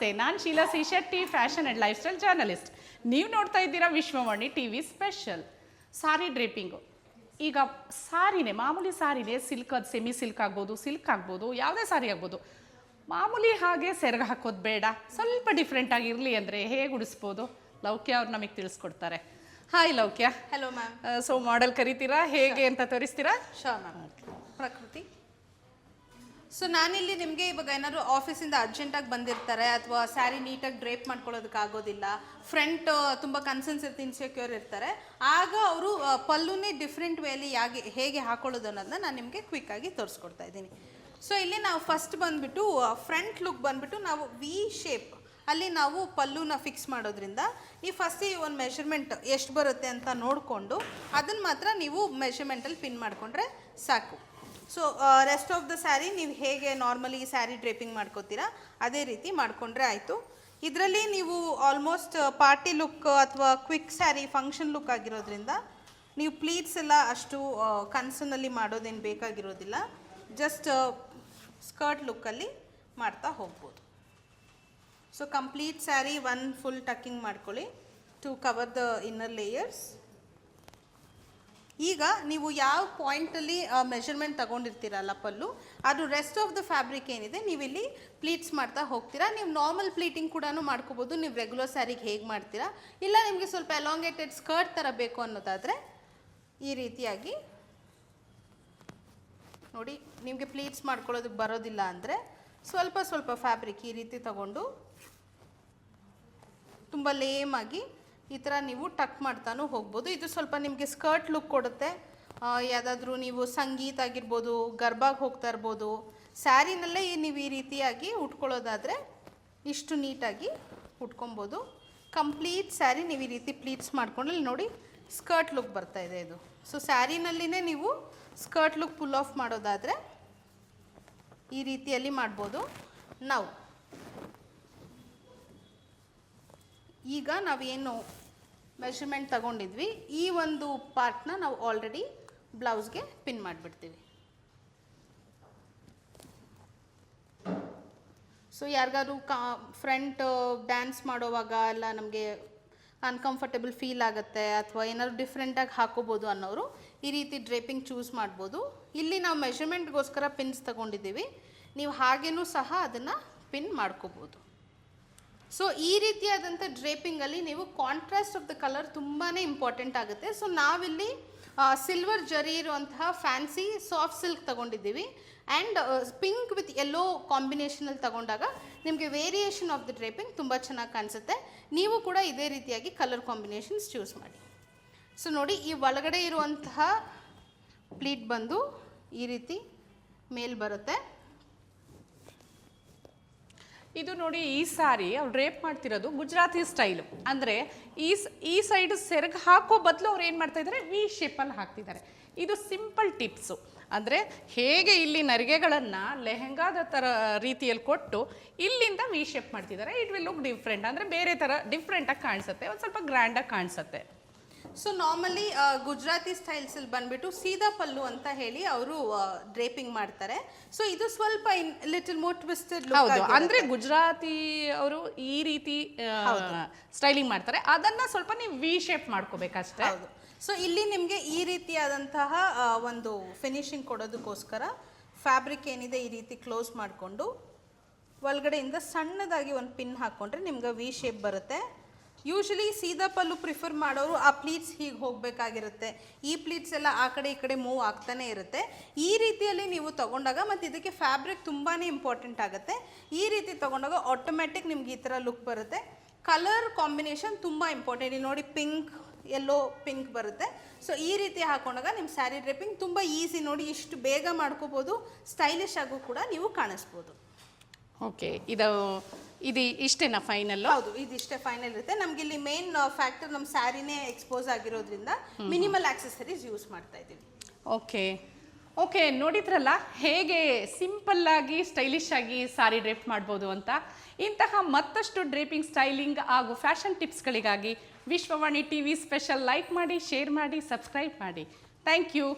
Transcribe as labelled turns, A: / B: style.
A: ನಮಸ್ತೆ, ನಾನು Sheela C Shetty, fashion and lifestyle journalist. ನೀವು ನೋಡ್ತಾ ಇದ್ದೀರಾ Vishwavani TV special. Sari draping. ಈಗ ಸಾರಿನೇ, ಮಾಮೂಲಿ ಸಾರಿನೇ, ಸಿಲ್ಕ್, ಅದು ಸೆಮಿ ಸಿಲ್ಕ್ ಆಗ್ಬೋದು, ಸಿಲ್ಕ್ ಆಗ್ಬೋದು, ಯಾವುದೇ ಸಾರಿ ಆಗ್ಬೋದು. ಮಾಮೂಲಿ ಹಾಗೆ ಸೆರಗು ಹಾಕೋದು ಬೇಡ, ಸ್ವಲ್ಪ ಡಿಫ್ರೆಂಟ್ ಆಗಿರಲಿ ಅಂದರೆ ಹೇಗೆ ಉಡಿಸ್ಬೋದು? ಲೌಕ್ಯ ಅವ್ರು ನಮಗೆ ತಿಳಿಸ್ಕೊಡ್ತಾರೆ. Hi Loukya.
B: Hello ma'am.
A: So model ಕರಿತೀರಾ, ಹೇಗೆ ಅಂತ ತೋರಿಸ್ತೀರಾ?
B: Sure ma'am. ಪ್ರಕೃತಿ. ಸೊ ನಾನಿಲ್ಲಿ ನಿಮಗೆ ಇವಾಗ ಏನಾದ್ರು ಆಫೀಸಿಂದ ಅರ್ಜೆಂಟಾಗಿ ಬಂದಿರ್ತಾರೆ ಅಥವಾ ಸ್ಯಾರಿ ನೀಟಾಗಿ ಡ್ರೇಪ್ ಮಾಡ್ಕೊಳ್ಳೋದಕ್ಕಾಗೋದಿಲ್ಲ, ಫ್ರಂಟ್ ತುಂಬ ಕನ್ಸನ್ಸ್ ಇನ್ಸೆಕ್ಯೂರ್ ಇರ್ತಾರೆ, ಆಗ ಅವರು ಪಲ್ಲುನೇ ಡಿಫ್ರೆಂಟ್ ವೇಲಿ ಹೇಗೆ ಹಾಕೊಳ್ಳೋದು ಅನ್ನೋದನ್ನ ನಾನು ನಿಮಗೆ ಕ್ವಿಕ್ಕಾಗಿ ತೋರಿಸ್ಕೊಡ್ತಾ ಇದ್ದೀನಿ. ಸೊ ಇಲ್ಲಿ ನಾವು ಫಸ್ಟ್ ಬಂದುಬಿಟ್ಟು ಫ್ರಂಟ್ ಲುಕ್ ಬಂದುಬಿಟ್ಟು ನಾವು ವಿ ಶೇಪ್ ಅಲ್ಲಿ ನಾವು ಪಲ್ಲುನ ಫಿಕ್ಸ್ ಮಾಡೋದ್ರಿಂದ ನೀವು ಫಸ್ಟಿಗೆ ಒಂದು ಮೆಷರ್ಮೆಂಟ್ ಎಷ್ಟು ಬರುತ್ತೆ ಅಂತ ನೋಡಿಕೊಂಡು ಅದನ್ನು ಮಾತ್ರ ನೀವು ಮೆಷರ್ಮೆಂಟಲ್ಲಿ ಪಿನ್ ಮಾಡಿಕೊಂಡ್ರೆ ಸಾಕು. So rest of the sari ನೀವು ಹೇಗೆ ನಾರ್ಮಲಿ ಸ್ಯಾರಿ ಡ್ರೇಪಿಂಗ್ ಮಾಡ್ಕೋತೀರಾ ಅದೇ ರೀತಿ ಮಾಡಿಕೊಂಡ್ರೆ ಆಯಿತು. ಇದರಲ್ಲಿ ನೀವು ಆಲ್ಮೋಸ್ಟ್ ಪಾರ್ಟಿ ಲುಕ್ ಅಥವಾ ಕ್ವಿಕ್ ಸ್ಯಾರಿ ಫಂಕ್ಷನ್ ಲುಕ್ ಆಗಿರೋದ್ರಿಂದ ನೀವು ಪ್ಲೀಟ್ಸ್ ಎಲ್ಲ ಅಷ್ಟು ಕನ್ಸನಲ್ಲಿ ಮಾಡೋದೇನು ಬೇಕಾಗಿರೋದಿಲ್ಲ, ಜಸ್ಟ್ ಸ್ಕರ್ಟ್ ಲುಕ್ಕಲ್ಲಿ ಮಾಡ್ತಾ ಹೋಗ್ಬೋದು. So complete sari one full tucking ಮಾಡ್ಕೊಳ್ಳಿ to cover the inner layers. ಈಗ ನೀವು ಯಾವ ಪಾಯಿಂಟಲ್ಲಿ ಮೆಷರ್ಮೆಂಟ್ ತಗೊಂಡಿರ್ತೀರಲ್ಲ ಪಲ್ಲು, ಅದು ರೆಸ್ಟ್ ಆಫ್ ದ ಫ್ಯಾಬ್ರಿಕ್ ಏನಿದೆ ನೀವಿಲ್ಲಿ ಪ್ಲೀಟ್ಸ್ ಮಾಡ್ತಾ ಹೋಗ್ತೀರಾ. ನೀವು ನಾರ್ಮಲ್ ಪ್ಲೀಟಿಂಗ್ ಕೂಡ ಮಾಡ್ಕೋಬೋದು, ನೀವು ರೆಗ್ಯುಲರ್ ಸ್ಯಾರಿಗೆ ಹೇಗೆ ಮಾಡ್ತೀರಾ. ಇಲ್ಲ ನಿಮಗೆ ಸ್ವಲ್ಪ ಎಲಾಂಗೇಟೆಡ್ ಸ್ಕರ್ಟ್ ಥರ ಬೇಕು ಅನ್ನೋದಾದರೆ ಈ ರೀತಿಯಾಗಿ ನೋಡಿ, ನಿಮಗೆ ಪ್ಲೀಟ್ಸ್ ಮಾಡ್ಕೊಳ್ಳೋದಕ್ಕೆ ಬರೋದಿಲ್ಲ ಅಂದರೆ ಸ್ವಲ್ಪ ಸ್ವಲ್ಪ ಫ್ಯಾಬ್ರಿಕ್ ಈ ರೀತಿ ತಗೊಂಡು ತುಂಬ ಲೇಮಾಗಿ ಈ ಥರ ನೀವು ಟಕ್ ಮಾಡ್ತಾನೂ ಹೋಗ್ಬೋದು. ಇದು ಸ್ವಲ್ಪ ನಿಮಗೆ ಸ್ಕರ್ಟ್ ಲುಕ್ ಕೊಡುತ್ತೆ. ಯಾವುದಾದ್ರೂ ನೀವು ಸಂಗೀತ ಆಗಿರ್ಬೋದು, ಗರ್ಬಾಗೆ ಹೋಗ್ತಾ ಇರ್ಬೋದು, ಸ್ಯಾರಿನಲ್ಲೇ ನೀವು ಈ ರೀತಿಯಾಗಿ ಉಟ್ಕೊಳ್ಳೋದಾದರೆ ಇಷ್ಟು ನೀಟಾಗಿ ಉಟ್ಕೊಬೋದು. ಕಂಪ್ಲೀಟ್ ಸ್ಯಾರಿ ನೀವು ಈ ರೀತಿ ಪ್ಲೀಟ್ಸ್ ಮಾಡ್ಕೊಂಡು ನೋಡಿ ಸ್ಕರ್ಟ್ ಲುಕ್ ಬರ್ತಾಯಿದೆ ಇದು. ಸೊ ಸ್ಯಾರಿನಲ್ಲಿನೇ ನೀವು ಸ್ಕರ್ಟ್ ಲುಕ್ ಪುಲ್ ಆಫ್ ಮಾಡೋದಾದರೆ ಈ ರೀತಿಯಲ್ಲಿ ಮಾಡ್ಬೋದು. ನಾವು ಈಗ ನಾವೇನು ಮೆಷರ್ಮೆಂಟ್ ತಗೊಂಡಿದ್ವಿ ಈ ಒಂದು ಪಾರ್ಟ್ನ ನಾವು ಆಲ್ರೆಡಿ ಬ್ಲೌಸ್ಗೆ ಪಿನ್ ಮಾಡಿಬಿಡ್ತೀವಿ. ಸೊ ಯಾರಿಗಾದ್ರು ಫ್ರಂಟ್ ಡ್ಯಾನ್ಸ್ ಮಾಡೋವಾಗ ಎಲ್ಲ ನಮಗೆ ಅನ್ಕಂಫರ್ಟೇಬಲ್ ಫೀಲ್ ಆಗುತ್ತೆ ಅಥವಾ ಏನಾದ್ರು ಡಿಫ್ರೆಂಟಾಗಿ ಹಾಕೋಬೋದು ಅನ್ನೋರು ಈ ರೀತಿ ಡ್ರೇಪಿಂಗ್ ಚೂಸ್ ಮಾಡ್ಬೋದು. ಇಲ್ಲಿ ನಾವು ಮೆಷರ್ಮೆಂಟ್ಗೋಸ್ಕರ ಪಿನ್ಸ್ ತಗೊಂಡಿದ್ದೀವಿ, ನೀವು ಹಾಗೇನೂ ಸಹ ಅದನ್ನು ಪಿನ್ ಮಾಡ್ಕೋಬೋದು. ಸೊ ಈ ರೀತಿಯಾದಂಥ ಡ್ರೇಪಿಂಗಲ್ಲಿ ನೀವು ಕಾಂಟ್ರಾಸ್ಟ್ ಆಫ್ ದ ಕಲರ್ ತುಂಬಾ ಇಂಪಾರ್ಟೆಂಟ್ ಆಗುತ್ತೆ. ಸೊ ನಾವಿಲ್ಲಿ ಸಿಲ್ವರ್ ಜರಿ ಇರುವಂತಹ ಫ್ಯಾನ್ಸಿ ಸಾಫ್ಟ್ ಸಿಲ್ಕ್ ತಗೊಂಡಿದ್ದೀವಿ ಆ್ಯಂಡ್ ಪಿಂಕ್ ವಿತ್ ಯೆಲ್ಲೋ ಕಾಂಬಿನೇಷನಲ್ಲಿ ತಗೊಂಡಾಗ ನಿಮಗೆ ವೇರಿಯೇಷನ್ ಆಫ್ ದ ಡ್ರೇಪಿಂಗ್ ತುಂಬ ಚೆನ್ನಾಗಿ ಕಾಣಿಸುತ್ತೆ. ನೀವು ಕೂಡ ಇದೇ ರೀತಿಯಾಗಿ ಕಲರ್ ಕಾಂಬಿನೇಷನ್ಸ್ ಚೂಸ್ ಮಾಡಿ. ಸೊ ನೋಡಿ, ಈ ಒಳಗಡೆ ಇರುವಂತಹ ಪ್ಲೀಟ್ ಬಂದು ಈ ರೀತಿ ಮೇಲ್ ಬರುತ್ತೆ.
A: ಇದು ನೋಡಿ, ಈ ಸಾರಿ ಅವ್ರು ಡ್ರೇಪ್ ಮಾಡ್ತಿರೋದು ಗುಜರಾತಿ ಸ್ಟೈಲು. ಅಂದರೆ ಈ ಸೈಡ್ ಸೆರಗು ಹಾಕೋ ಬದಲು ಅವ್ರು ಏನು ಮಾಡ್ತಾ ಇದ್ದಾರೆ, ವಿ ಶೇಪಲ್ಲಿ ಹಾಕ್ತಿದ್ದಾರೆ. ಇದು ಸಿಂಪಲ್ ಟಿಪ್ಸು. ಅಂದರೆ ಹೇಗೆ ಇಲ್ಲಿ ನರಿಗೆಗಳನ್ನು ಲೆಹೆಂಗಾದ ಥರ ರೀತಿಯಲ್ಲಿ ಕೊಟ್ಟು ಇಲ್ಲಿಂದ ವಿ ಶೇಪ್ ಮಾಡ್ತಿದ್ದಾರೆ. ಇಟ್ ವಿಲ್ ಲುಕ್ ಡಿಫ್ರೆಂಟ್, ಅಂದರೆ ಬೇರೆ ಥರ ಡಿಫ್ರೆಂಟಾಗಿ ಕಾಣಿಸುತ್ತೆ, ಒಂದು ಸ್ವಲ್ಪ ಗ್ರ್ಯಾಂಡಾಗಿ ಕಾಣಿಸುತ್ತೆ.
B: ಸೊ ನಾರ್ಮಲಿ ಗುಜರಾತಿ ಸ್ಟೈಲ್ಸಲ್ಲಿ ಬಂದುಬಿಟ್ಟು ಸೀದಾ ಪಲ್ಲು ಅಂತ ಹೇಳಿ ಅವರು ಡ್ರೇಪಿಂಗ್ ಮಾಡ್ತಾರೆ. ಸೊ ಇದು ಸ್ವಲ್ಪ ಲಿಟಲ್ ಮೋರ್ ಟ್ವಿಸ್ಟೆಡ್ ಲುಕ್.
A: ಹೌದು, ಅಂದರೆ ಗುಜರಾತಿ ಅವರು ಈ ರೀತಿ ಸ್ಟೈಲಿಂಗ್ ಮಾಡ್ತಾರೆ, ಅದನ್ನು ಸ್ವಲ್ಪ ನೀವು ವಿ ಶೇಪ್ ಮಾಡ್ಕೋಬೇಕಷ್ಟೇ.
B: ಹೌದು. ಸೊ ಇಲ್ಲಿ ನಿಮಗೆ ಈ ರೀತಿಯಾದಂತಹ ಒಂದು ಫಿನಿಶಿಂಗ್ ಕೊಡೋದಕ್ಕೋಸ್ಕರ ಫ್ಯಾಬ್ರಿಕ್ ಏನಿದೆ ಈ ರೀತಿ ಕ್ಲೋಸ್ ಮಾಡಿಕೊಂಡು ಒಳಗಡೆಯಿಂದ ಸಣ್ಣದಾಗಿ ಒಂದು ಪಿನ್ ಹಾಕ್ಕೊಂಡ್ರೆ ನಿಮ್ಗೆ ವಿ ಶೇಪ್ ಬರುತ್ತೆ. ಯೂಶಲಿ ಸೀದಾ ಪಲ್ಲು ಪ್ರಿಫರ್ ಮಾಡೋರು ಆ ಪ್ಲೀಟ್ಸ್ ಹೀಗೆ ಹೋಗಬೇಕಾಗಿರುತ್ತೆ, ಈ ಪ್ಲೀಟ್ಸ್ ಎಲ್ಲ ಆ ಕಡೆ ಈ ಕಡೆ ಮೂವ್ ಆಗ್ತಾನೆ ಇರುತ್ತೆ. ಈ ರೀತಿಯಲ್ಲಿ ನೀವು ತೊಗೊಂಡಾಗ ಮತ್ತು ಇದಕ್ಕೆ ಫ್ಯಾಬ್ರಿಕ್ ತುಂಬಾ ಇಂಪಾರ್ಟೆಂಟ್ ಆಗುತ್ತೆ. ಈ ರೀತಿ ತೊಗೊಂಡಾಗ ಆಟೋಮ್ಯಾಟಿಕ್ ನಿಮ್ಗೆ ಈ ಥರ ಲುಕ್ ಬರುತ್ತೆ. ಕಲರ್ ಕಾಂಬಿನೇಷನ್ ತುಂಬ ಇಂಪಾರ್ಟೆಂಟ್. ಇಲ್ಲಿ ನೋಡಿ, ಪಿಂಕ್ ಯೆಲ್ಲೋ ಪಿಂಕ್ ಬರುತ್ತೆ. ಸೊ ಈ ರೀತಿ ಹಾಕೊಂಡಾಗ ನಿಮ್ಮ ಸ್ಯಾರಿ ಡ್ರೇಪಿಂಗ್ ತುಂಬ ಈಸಿ. ನೋಡಿ, ಇಷ್ಟು ಬೇಗ ಮಾಡ್ಕೋಬೋದು, ಸ್ಟೈಲಿಶ್ ಆಗು ಕೂಡ ನೀವು ಕಾಣಿಸ್ಬೋದು.
A: ಓಕೆ, ಇದು ಇಷ್ಟೇನಾ ಫೈನಲ್ಲು?
B: ಹೌದು, ಇದಿಷ್ಟೇ ಫೈನಲ್ ಇರುತ್ತೆ. ನಮ್ಗೆ ಇಲ್ಲಿ ಮೇನ್ ಫ್ಯಾಕ್ಟರ್ ನಮ್ಮ ಸ್ಯಾರಿನೇ ಎಕ್ಸ್ಪೋಸ್ ಆಗಿರೋದ್ರಿಂದ ಮಿನಿಮಲ್ ಆಕ್ಸೆಸರೀಸ್ ಯೂಸ್ ಮಾಡ್ತಾ ಇದ್ದೀವಿ.
A: ಓಕೆ ಓಕೆ, ನೋಡಿದ್ರಲ್ಲ ಹೇಗೆ ಸಿಂಪಲ್ಲಾಗಿ ಸ್ಟೈಲಿಶ್ ಆಗಿ ಸಾರಿ ಡ್ರೇಪ್ ಮಾಡ್ಬೋದು ಅಂತ. ಇಂತಹ ಮತ್ತಷ್ಟು ಡ್ರೇಪಿಂಗ್, ಸ್ಟೈಲಿಂಗ್ ಹಾಗೂ ಫ್ಯಾಷನ್ ಟಿಪ್ಸ್ಗಳಿಗಾಗಿ ವಿಶ್ವವಾಣಿ ಟಿವಿ ಸ್ಪೆಷಲ್ ಲೈಕ್ ಮಾಡಿ, ಶೇರ್ ಮಾಡಿ, ಸಬ್ಸ್ಕ್ರೈಬ್ ಮಾಡಿ. Thank you.